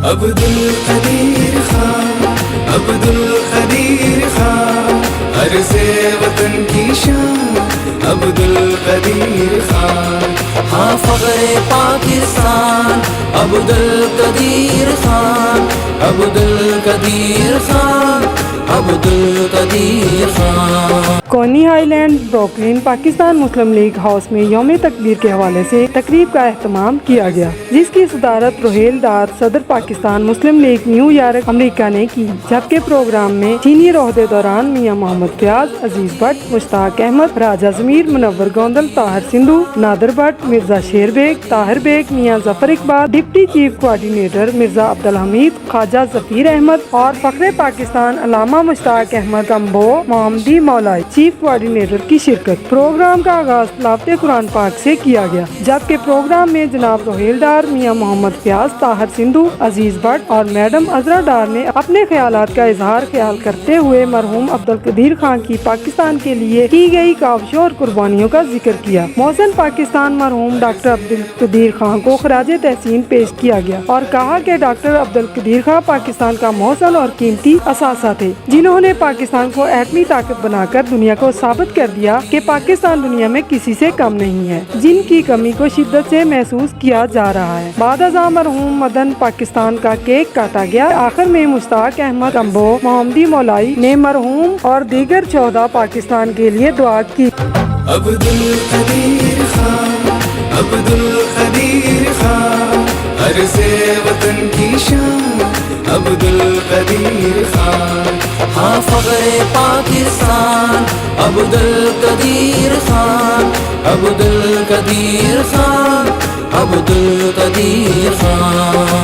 عبد القدیر خان، عبد القدیر خان، عرض وطن کی شان، عبد القدیر خان، ہاں فخر پاکستان عبد القدیر خان، عبد القدیر خان، عبد Qadeer Khan. Coney Highland Brooklyn Pakistan Muslim League house میں یوم تکبیر کے حوالے سے تقریب کا اہتمام کیا گیا، جس کی صدارت روہیل ڈار صدر پاکستان مسلم لیگ نیو یارک امریکہ نے کی، جبکہ پروگرام میں سینئر عہدیداران Mian Muhammad Fayyaz, Aziz Butt, Mushtaq Ahmed, Raja Zameer, Munawar Gondal, Tahir Sindhu, Nadir Butt, Mirza Sher Baig, Tahir Baig, Mian Zafar Iqbal, deputy chief coordinator Mirza Abdul Hamid, Khawaja Zafeer Ahmed اور فخر پاکستان علامہ مشتاق احمد کمبو محمدی مولائی چیف کوآرڈینیٹر کی شرکت۔ پروگرام کا آغاز تلاوت قرآن پاک سے کیا گیا، جبکہ پروگرام میں جناب روہیل ڈار، میاں محمد فیاض، طاہر سندھو، عزیز بٹ اور میڈم عذرا ڈار نے اپنے خیالات کا اظہار خیال کرتے ہوئے مرحوم عبد القدیر خان کی پاکستان کے لیے کی گئی کاوشوں اور قربانیوں کا ذکر کیا۔ محسن پاکستان مرحوم ڈاکٹر عبد القدیر خان کو خراج تحسین پیش کیا گیا اور کہا کہ ڈاکٹر عبد القدیر خان پاکستان کا محسن اور قیمتی اثاثہ تھے، جنہوں نے پاکستان کو ایٹمی طاقت بنا کر دنیا کو ثابت کر دیا کہ پاکستان دنیا میں کسی سے کم نہیں ہے، جن کی کمی کو شدت سے محسوس کیا جا رہا ہے۔ بعد ازاں مرحوم مدن پاکستان کا کیک کاٹا گیا۔ آخر میں مشتاق احمد کمبو محمدی مولائی نے مرحوم اور دیگر 14 پاکستان کے لیے دعا کی۔ عبد القدیر خان، عبد القدیر خان، عرض وطن کی شان، عبد القدیر خان، ہاں فخر پاکستان عبد القدیر خان، عبد القدیر خان، عبد القدیر خان۔